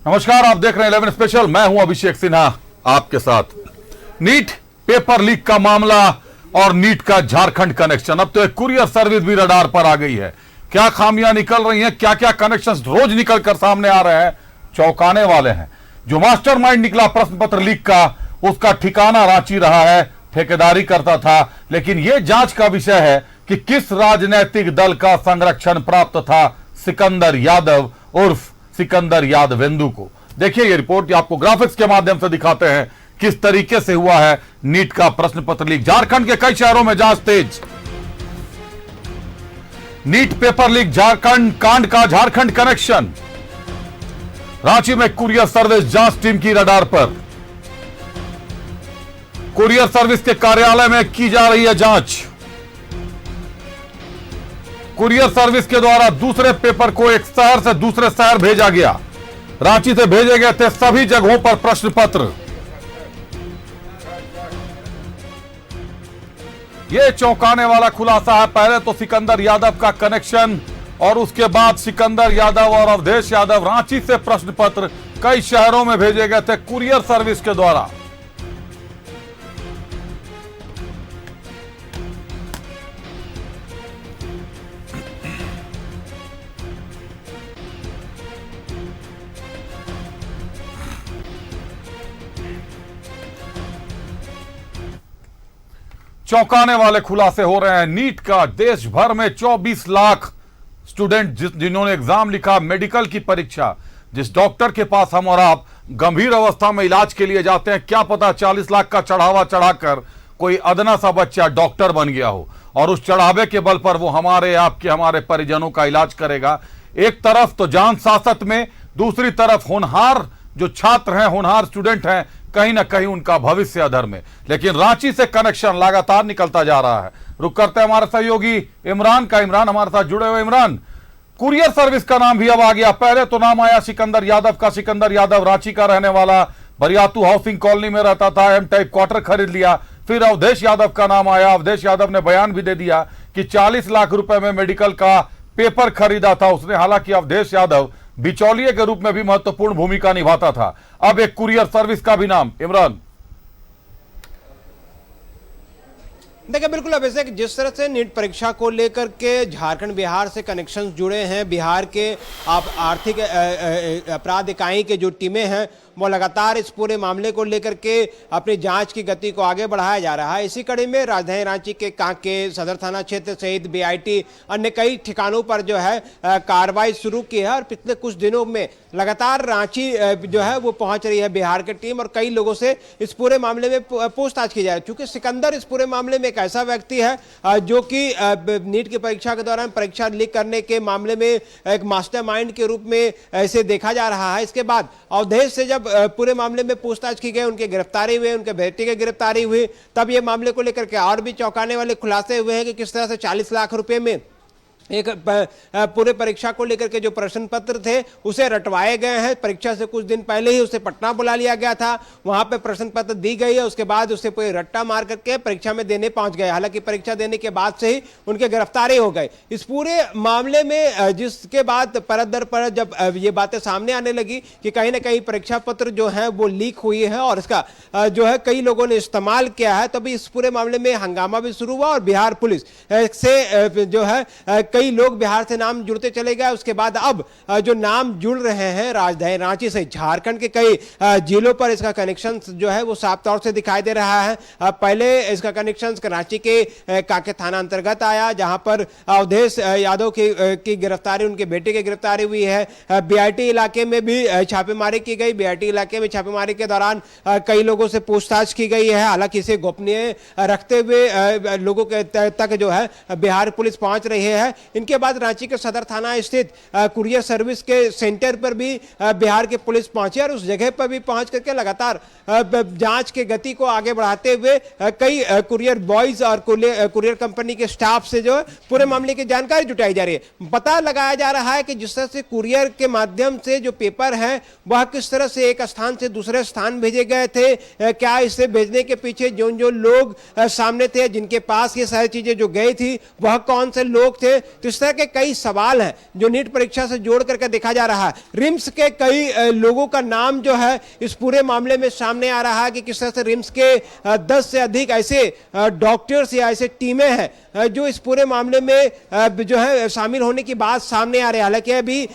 नमस्कार, आप देख रहे हैं 11 स्पेशल। मैं हूं अभिषेक सिन्हा आपके साथ। नीट पेपर लीक का मामला और नीट का झारखंड कनेक्शन, अब तो एक कुरियर सर्विस भी रडार पर आ गई है। क्या खामियां निकल रही हैं, क्या क्या कनेक्शंस रोज निकल कर सामने आ रहे हैं, चौंकाने वाले हैं। जो मास्टरमाइंड निकला प्रश्न पत्र लीक का, उसका ठिकाना रांची रहा है, ठेकेदारी करता था। लेकिन यह जांच का विषय है कि किस राजनीतिक दल का संरक्षण प्राप्त था सिकंदर यादव उर्फ सिकंदर यादवेंदु को। देखिए ये रिपोर्ट, आपको ग्राफिक्स के माध्यम से दिखाते हैं किस तरीके से हुआ है नीट का प्रश्न पत्र लीक। झारखंड के कई शहरों में जांच तेज। नीट पेपर लीक झारखंड कांड का झारखंड कनेक्शन। रांची में कुरियर सर्विस जांच टीम की रडार पर। कुरियर सर्विस के कार्यालय में की जा रही है जांच। कुरियर सर्विस के द्वारा दूसरे पेपर को एक शहर से दूसरे शहर भेजा गया। रांची से भेजे गए थे सभी जगहों पर प्रश्न पत्र। यह चौंकाने वाला खुलासा है। पहले तो सिकंदर यादव का कनेक्शन और उसके बाद सिकंदर यादव और अवधेश यादव रांची से प्रश्न पत्र कई शहरों में भेजे गए थे कुरियर सर्विस के द्वारा। चौंकाने वाले खुलासे हो रहे हैं नीट का। देश भर में 24 लाख स्टूडेंट जिन्होंने एग्जाम लिखा, मेडिकल की परीक्षा, जिस डॉक्टर के पास हम और आप गंभीर अवस्था में इलाज के लिए जाते हैं, क्या पता 40 लाख का चढ़ावा चढ़ाकर कोई अदना सा बच्चा डॉक्टर बन गया हो और उस चढ़ावे के बल पर वो हमारे आपके हमारे परिजनों का इलाज करेगा। एक तरफ तो जान सासत में, दूसरी तरफ होनहार जो छात्र हैं, होनहार स्टूडेंट हैं, कहीं ना कहीं उनका भविष्य अधर में। लेकिन रांची से कनेक्शन लगातार निकलता जा रहा है। रुक करते हैं हमारे सहयोगी इमरान का। इमरान हमारे साथ जुड़े हुए। इमरान, कुरियर सर्विस का नाम भी अब आ गया। पहले तो नाम आया सिकंदर यादव का। सिकंदर यादव रांची का रहने वाला, बरियातू हाउसिंग कॉलोनी में रहता था, एम टाइप क्वार्टर खरीद लिया। फिर अवधेश यादव का नाम आया। अवधेश यादव ने बयान भी दे दिया कि 40 लाख रुपए में मेडिकल का पेपर खरीदा था उसने। हालांकि अवधेश यादव बिचौलिए के रूप में भी महत्वपूर्ण भूमिका निभाता था। अब एक कुरियर सर्विस का भी नाम। इमरान, देखिए बिल्कुल अभिषेक, जिस तरह से नीट परीक्षा को लेकर के झारखंड बिहार से कनेक्शंस जुड़े हैं, बिहार के आर्थिक अपराध इकाई के जो टीमें हैं वो लगातार इस पूरे मामले को लेकर के अपनी जांच की गति को आगे बढ़ाया जा रहा है। इसी कड़ी में राजधानी रांची के कांके सदर थाना क्षेत्र सहित बीआईटी अन्य कई ठिकानों पर जो है कार्रवाई शुरू की है और पिछले कुछ दिनों में लगातार रांची जो है वो पहुंच रही है बिहार की टीम और कई लोगों से इस पूरे मामले में पूछताछ की जा रही है। क्योंकि सिकंदर इस पूरे मामले में एक ऐसा व्यक्ति है जो कि नीट की परीक्षा के दौरान परीक्षा लीक करने के मामले में एक मास्टरमाइंड के रूप में ऐसे देखा जा रहा है। इसके बाद अवधेश से जब पूरे मामले में पूछताछ की गई, उनके गिरफ्तारी हुई, उनके बेटे की गिरफ्तारी हुई, तब ये मामले को लेकर के और भी चौंकाने वाले खुलासे हुए हैं कि किस तरह से 40 लाख रुपए में एक पूरे परीक्षा को लेकर के जो प्रश्न पत्र थे उसे रटवाए गए हैं। परीक्षा से कुछ दिन पहले ही उसे पटना बुला लिया गया था, वहां पे प्रश्न पत्र दी गई है, उसके बाद उसे पूरे रट्टा मार करके परीक्षा में देने पहुंच गए। हालांकि परीक्षा देने के बाद से ही उनके गिरफ्तारी हो गई। इस पूरे मामले में जिसके बाद परत दर परत जब ये बातें सामने आने लगी कि कहीं ना कहीं परीक्षा पत्र जो है वो लीक हुई है और इसका जो है कई लोगों ने इस्तेमाल किया है, तभी इस पूरे मामले में हंगामा भी शुरू हुआ और बिहार पुलिस से जो है कई लोग बिहार से नाम जुड़ते चले गए। उसके बाद अब जो नाम जुड़ रहे हैं राजधानी रांची से झारखंड के कई जिलों पर इसका कनेक्शन जो है वो साफ तौर से दिखाई दे रहा है। पहले इसका कनेक्शन रांची के कांके थाना अंतर्गत आया, जहां पर अवधेश यादव की गिरफ्तारी, उनके बेटे की गिरफ्तारी हुई है। बीआईटी इलाके में भी छापेमारी की गई। बीआईटी इलाके में छापेमारी के दौरान कई लोगों से पूछताछ की गई है। हालांकि इसे गोपनीय रखते हुए लोगों के तक जो है बिहार पुलिस पहुंच रही है। इनके बाद रांची के सदर थाना स्थित कुरियर सर्विस के सेंटर पर भी बिहार की पुलिस पहुंची और उस जगह पर भी पहुंच करके लगातार जांच के गति को आगे बढ़ाते हुए कई कुरियर बॉयज और कुरियर कंपनी के स्टाफ से जो पूरे मामले की जानकारी जुटाई जा रही है। पता लगाया जा रहा है कि जिस तरह से कुरियर के माध्यम से जो पेपर है वह किस तरह से एक स्थान से दूसरे स्थान भेजे गए थे, क्या इसे भेजने के पीछे जो लोग सामने थे, जिनके पास ये सारी चीजें जो गई थी वह कौन से लोग थे, तो इस तरह के कई सवाल हैं जो नीट परीक्षा से जोड़ करके देखा जा रहा है। रिम्स के कई लोगों का नाम जो है इस पूरे मामले में सामने आ रहा है कि किस तरह से रिम्स के 10 से अधिक ऐसे डॉक्टर्स या ऐसे टीमें हैं जो इस पूरे मामले में जो है शामिल होने की बात सामने आ रही है। हालांकि अभी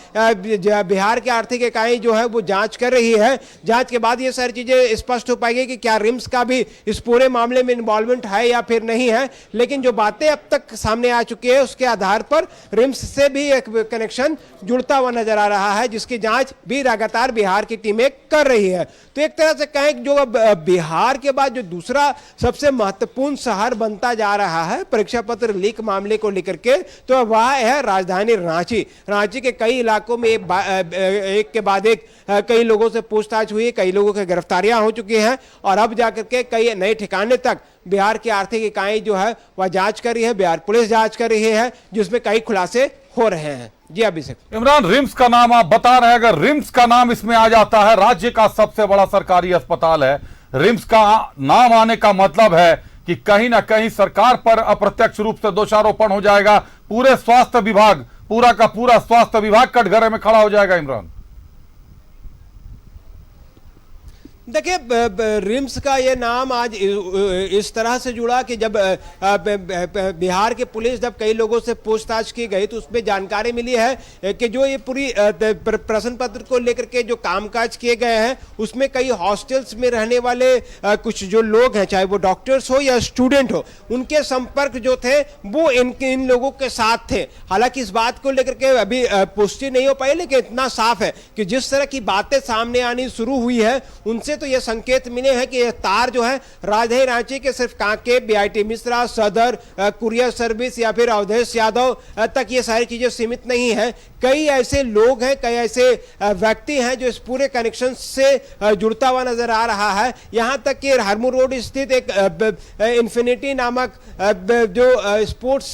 बिहार की आर्थिक इकाई जो है वो जांच कर रही है। जांच के बाद ये सारी चीजें स्पष्ट हो पाएगी कि क्या रिम्स का भी इस पूरे मामले में इन्वॉल्वमेंट है या फिर नहीं है। लेकिन जो बातें अब तक सामने आ चुकी है उसके आधार पर रिम्स से भी एक कनेक्शन जुड़ता हुआ नजर आ रहा है, जिसकी जांच भी लगातार बिहार की टीमें कर रही है। तो एक तरह से कहें जो बिहार के बाद जो दूसरा सबसे महत्वपूर्ण शहर बनता जा रहा है परीक्षा पत्र लीक मामले को लेकर के, तो वह है राजधानी रांची। रांची के कई इलाकों में एक के बाद एक कई लोगों से पूछताछ हुई, कई लोगों की गिरफ्तारियां हो चुकी हैं और अब जाकर के कई नए ठिकाने तक बिहार की आर्थिक इकाई जो है वह जांच कर रही है, बिहार पुलिस जांच कर रही है, जिसमें कई खुलासे हो रहे हैं। जी अभिषेक। इमरान, रिम्स का नाम आप बता रहे हैं, अगर रिम्स का नाम इसमें आ जाता है, राज्य का सबसे बड़ा सरकारी अस्पताल है, रिम्स का नाम आने का मतलब है कि कहीं ना कहीं सरकार पर अप्रत्यक्ष रूप से दोषारोपण हो जाएगा, पूरे स्वास्थ्य विभाग, पूरा का पूरा स्वास्थ्य विभाग कटघरे में खड़ा हो जाएगा। इमरान, देखिए रिम्स का ये नाम आज इस तरह से जुड़ा कि जब बिहार के पुलिस जब कई लोगों से पूछताछ की गई तो उसमें जानकारी मिली है कि जो ये पूरी प्रश्न पत्र को लेकर के जो कामकाज किए गए हैं उसमें कई हॉस्टल्स में रहने वाले कुछ जो लोग हैं, चाहे वो डॉक्टर्स हो या स्टूडेंट हो, उनके संपर्क जो थे वो इन लोगों के साथ थे। हालांकि इस बात को लेकर के अभी पुष्टि नहीं हो पाई, लेकिन इतना साफ है कि जिस तरह की बातें सामने आनी शुरू हुई है उनसे तो ये संकेत मिले हैं कि यह तार जो है राजधानी रांची के सिर्फ कांके, बीआईटी मिश्रा, सदर, कुरियर सर्विस या फिर अवधेश यादव तक ये सारी चीजें सीमित नहीं है। कई ऐसे लोग हैं, कई ऐसे व्यक्ति हैं जो इस पूरे कनेक्शन से जुड़ता हुआ नजर आ रहा है। यहां तक कि हरमू रोड स्थित एक इन्फिनिटी नामक जो स्पोर्ट्स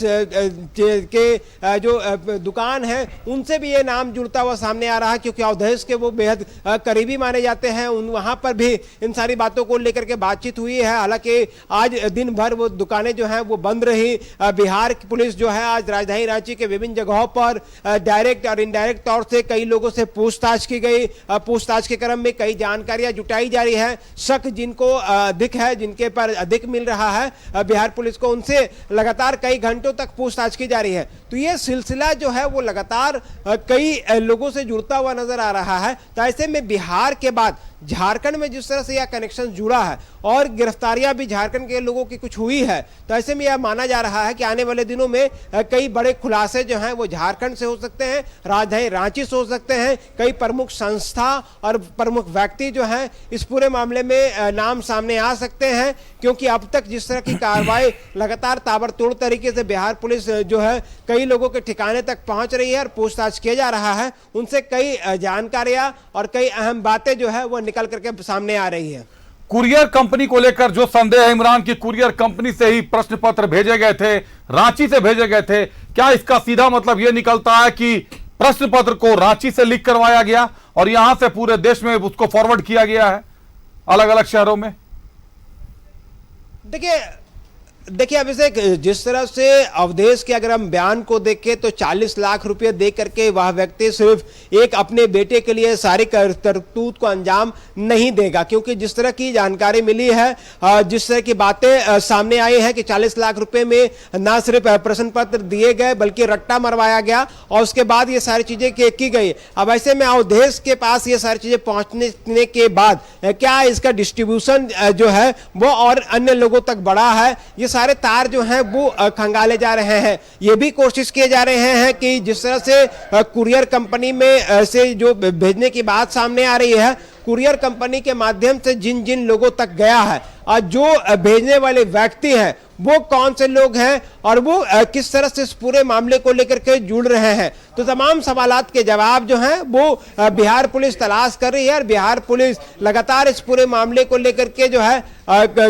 के जो दुकान है उनसे भी ये नाम जुड़ता हुआ सामने आ रहा है, क्योंकि अवधेश के वो बेहद करीबी माने जाते हैं। वहां पर भी इन सारी बातों को लेकर के बातचीत हुई है। हालांकि आज दिन भर वो दुकानें जो हैं वो बंद रही। बिहार की पुलिस जो है आज राजधानी रांची के विभिन्न जगहों पर डायरेक्ट और इनडायरेक्ट तौर से कई लोगों से पूछताछ की गई। पूछताछ के क्रम में कई जानकारियां जुटाई जा रही है। शक जिनको अधिक है, जिनके पर अधिक मिल रहा है बिहार पुलिस को, उनसे लगातार कई घंटों तक पूछताछ की जा रही है। तो ये सिलसिला जो है वो लगातार कई लोगों से जुड़ता हुआ नजर आ रहा है। तो ऐसे में बिहार के बाद झारखंड में जिस तरह से यह कनेक्शन जुड़ा है और गिरफ्तारियां भी झारखंड के लोगों की कुछ हुई है, तो ऐसे में यह माना जा रहा है कि आने वाले दिनों में कई बड़े खुलासे जो हैं वो झारखंड से हो सकते हैं, राजधानी रांची से हो सकते हैं। कई प्रमुख संस्था और प्रमुख व्यक्ति जो हैं इस पूरे मामले में नाम सामने आ सकते हैं, क्योंकि अब तक जिस तरह की कार्रवाई लगातार ताबड़तोड़ तरीके से बिहार पुलिस जो है कई लोगों के ठिकाने तक पहुंच रही है और पूछताछ किया जा रहा है, उनसे कई जानकारियां और कई अहम बातें जो है वो निकल करके सामने आ रही है। कुरियर कंपनी को लेकर जो संदेह है इमरान की, कुरियर कंपनी से ही प्रश्न पत्र भेजे गए थे, रांची से भेजे गए थे, क्या इसका सीधा मतलब यह निकलता है कि प्रश्न पत्र को रांची से लीक करवाया गया और यहां से पूरे देश में उसको फॉरवर्ड किया गया है अलग अलग शहरों में? देखिए अभिषेक, जिस तरह से अवधेश के अगर हम बयान को देखें तो 40 लाख रुपए दे करके वह व्यक्ति सिर्फ एक अपने बेटे के लिए सारी करतूत को अंजाम नहीं देगा, क्योंकि जिस तरह की जानकारी मिली है, जिस तरह की बातें सामने आई है कि 40 लाख रुपए में ना सिर्फ प्रश्न पत्र दिए गए बल्कि रट्टा मरवाया गया और उसके बाद ये सारी चीजें की गई। अब ऐसे में अवधेश के पास ये सारी चीजें पहुंचने के बाद क्या इसका डिस्ट्रीब्यूशन जो है वो और अन्य लोगों तक बढ़ा है, ये सारे तार जो हैं वो खंगाले जा रहे हैं। ये भी कोशिश किए जा रहे हैं कि जिस तरह से कुरियर कंपनी में से जो भेजने की बात सामने आ रही है, कुरियर कंपनी के माध्यम से जिन जिन लोगों तक गया है और जो भेजने वाले व्यक्ति हैं वो कौन से लोग हैं और वो किस तरह से इस पूरे मामले को लेकर के जुड़ रहे हैं, तो तमाम सवालात के जवाब जो हैं वो बिहार पुलिस तलाश कर रही है। और बिहार पुलिस लगातार इस पूरे मामले को लेकर के जो है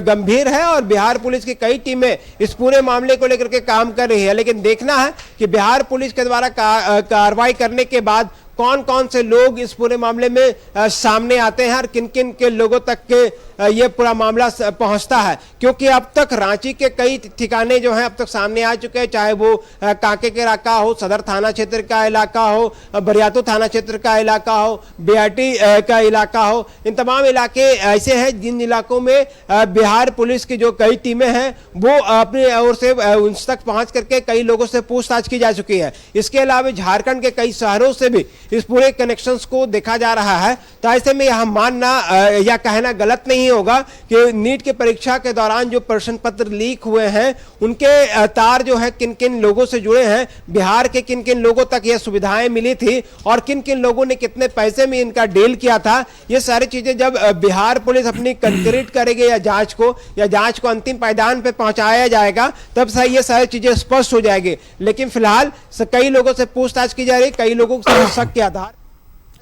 गंभीर है और बिहार पुलिस की कई टीमें इस पूरे मामले को लेकर के काम कर रही है। लेकिन देखना है कि बिहार पुलिस के द्वारा कार्रवाई करने के बाद कौन कौन से लोग इस पूरे मामले में सामने आते हैं और किन किन के लोगों तक के ये पूरा मामला पहुंचता है, क्योंकि अब तक रांची के कई ठिकाने जो हैं अब तक सामने आ चुके हैं, चाहे वो कांके के इलाका हो, सदर थाना क्षेत्र का इलाका हो, बरियातू थाना क्षेत्र का इलाका हो, बीआरटी का इलाका हो। इन तमाम इलाके ऐसे हैं जिन इलाकों में बिहार पुलिस की जो कई टीमें हैं वो अपनी ओर से उन तक पहुंच करके कई लोगों से पूछताछ की जा चुकी है। इसके अलावा झारखंड के कई शहरों से भी इस पूरे कनेक्शंस को देखा जा रहा है। तो ऐसे में यह मानना या कहना गलत नहीं होगा कि नीट की परीक्षा के दौरान जो प्रश्न पत्र लीक हुए हैं उनके तार जो है किन किन लोगों से जुड़े हैं, बिहार के किन किन लोगों तक यह सुविधाएं मिली थी और किन किन लोगों ने कितने पैसे में इनका डील किया था। ये सारी चीजें जब बिहार पुलिस अपनी कंक्रीट करेगी या जांच को अंतिम पायदान पे पहुंचाया जाएगा तब ये सारी चीजें स्पष्ट हो जाएगी। लेकिन फिलहाल कई लोगों से पूछताछ की जा रही है, कई लोगों से शक के आधार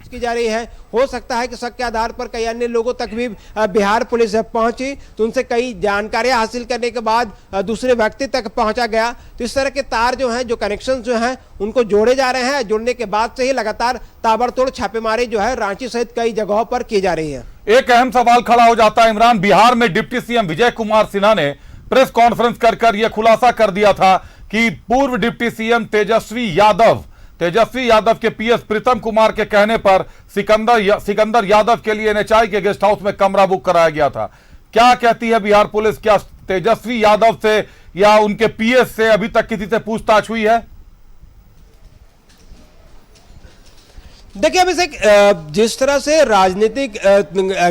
की जा रही है। हो सकता है कि शक के आधार पर कई अन्य लोगों तक भी बिहार पुलिस जब पहुंची तो उनसे कई जानकारियां हासिल करने के बाद दूसरे व्यक्ति तक पहुंचा गया। तो इस तरह के तार जो हैं, जो कनेक्शन जो हैं उनको जोड़े जा रहे हैं। जोड़ने के बाद से ही लगातार ताबड़तोड़ छापेमारी जो है रांची सहित कई जगहों पर की जा रही है। एक अहम सवाल खड़ा हो जाता है इमरान, बिहार में डिप्टी सीएम विजय कुमार सिन्हा ने प्रेस कॉन्फ्रेंस कर यह खुलासा कर दिया था कि पूर्व डिप्टी सीएम तेजस्वी यादव के पीएस प्रीतम कुमार के कहने पर सिकंदर यादव के लिए एनएचआई के गेस्ट हाउस में कमरा बुक कराया गया था। क्या कहती है बिहार पुलिस, क्या तेजस्वी यादव से या उनके पीएस से अभी तक किसी से पूछताछ हुई है? देखिए अभिषेक, जिस तरह से राजनीतिक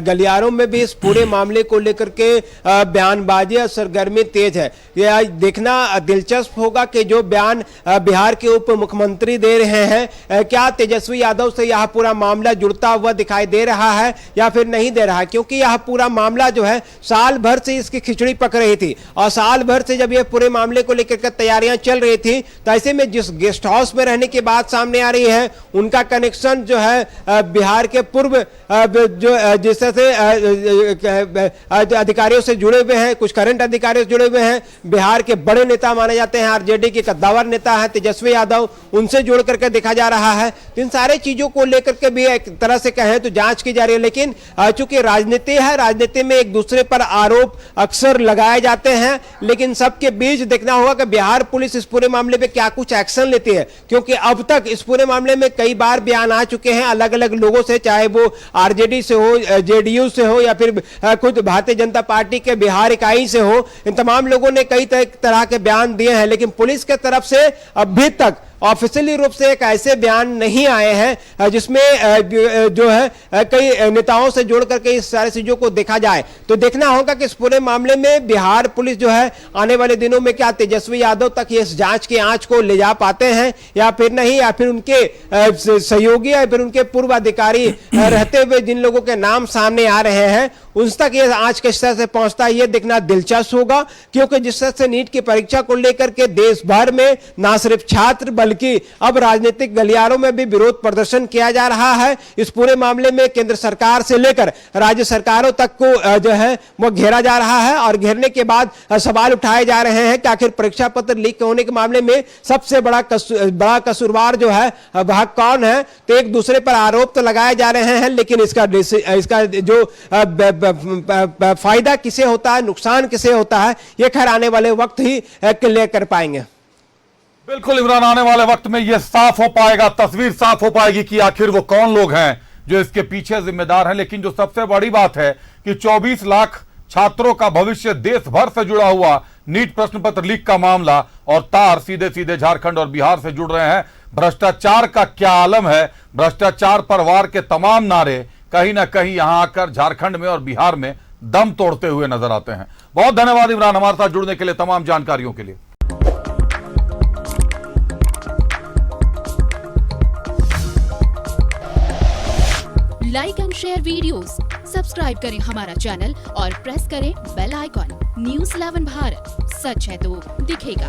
गलियारों में भी इस पूरे मामले को लेकर के बयानबाजी और सरगर्मी तेज है। यह देखना दिलचस्प होगा कि जो बयान बिहार के उप मुख्यमंत्री दे रहे हैं, क्या तेजस्वी यादव से यह पूरा मामला जुड़ता हुआ दिखाई दे रहा है या फिर नहीं दे रहा है। क्योंकि यह पूरा मामला जो है साल भर से इसकी खिचड़ी पक रही थी और साल भर से जब यह पूरे मामले को लेकर के तैयारियां चल रही थी तो ऐसे में जिस गेस्ट हाउस में रहने की बात सामने आ रही है उनका कनेक्शन जो है बिहार के पूर्व जो जिस तरह से अधिकारियों से जुड़े हुए हैं, कुछ करंट अधिकारियों से जुड़े हुए हैं, बिहार के बड़े नेता माने जाते हैं, आरजेडी के कद्दावर नेता है तेजस्वी यादव, उनसे जुड़ करके देखा जा रहा है। इन सारे चीजों को लेकर के भी एक तरह से कहें तो जांच की जा रही है। लेकिन चूंकि राजनीति है, राजनीति में एक दूसरे पर आरोप अक्सर लगाए जाते हैं, लेकिन सबके बीच देखना होगा कि बिहार पुलिस इस पूरे मामले पे क्या कुछ एक्शन लेती है। क्योंकि अब तक इस पूरे मामले में कई बार बयान आ चुके हैं अलग अलग लोगों से, चाहे वो आरजेडी से हो, जेडीयू से हो या फिर खुद भारतीय जनता पार्टी के बिहार इकाई से हो। इन तमाम लोगों ने कई तरह के बयान दिए हैं, लेकिन पुलिस के तरफ से अभी तक ऑफिशियली रूप से एक ऐसे बयान नहीं आए हैं जिसमें जो है कई नेताओं से जोड़ करके इस सारी चीजों को देखा जाए। तो देखना होगा कि इस पूरे मामले में बिहार पुलिस जो है आने वाले दिनों में क्या तेजस्वी यादव तक इस जांच की आंच को ले जा पाते हैं या फिर नहीं, या फिर उनके सहयोगी या फिर उनके पूर्व अधिकारी रहते हुए जिन लोगों के नाम सामने आ रहे हैं उन तक ये आंच किस तरह से पहुंचता है, ये देखना दिलचस्प होगा। क्योंकि जिस तरह से नीट की परीक्षा को लेकर के देश भर में ना सिर्फ छात्र बल्कि अब राजनीतिक गलियारों में भी विरोध प्रदर्शन किया जा रहा है। इस पूरे मामले में केंद्र सरकार से लेकर राज्य सरकारों तक को जो है वो घेरा जा रहा है और घेरने के बाद सवाल उठाए जा रहे हैं कि आखिर परीक्षा पत्र लीक होने के मामले में सबसे बड़ा कसूरवार जो है वह कौन है। तो एक दूसरे पर आरोप तो लगाए जा रहे हैं, लेकिन इसका जो फायदा किसे होता है, नुकसान किसे होता है, ये खैर आने वाले वक्त ही क्लियर कर पाएंगे। बिल्कुल इमरान, आने वाले वक्त में यह साफ हो पाएगा, तस्वीर साफ हो पाएगी कि आखिर वो कौन लोग हैं जो इसके पीछे जिम्मेदार हैं। लेकिन जो सबसे बड़ी बात है कि 24 लाख छात्रों का भविष्य देश भर से जुड़ा हुआ नीट प्रश्न पत्र लीक का मामला और तार सीधे सीधे झारखंड और बिहार से जुड़ रहे हैं। भ्रष्टाचार का क्या आलम है, भ्रष्टाचार पर वार के तमाम नारे कहीं ना कहीं यहां आकर झारखंड में और बिहार में दम तोड़ते हुए नजर आते हैं। बहुत धन्यवाद इमरान हमारे साथ जुड़ने के लिए, तमाम जानकारियों के लिए। Like and share videos, subscribe करें हमारा चैनल और प्रेस करें बेल आइकॉन। न्यूज़ 11 भारत, सच है तो दिखेगा।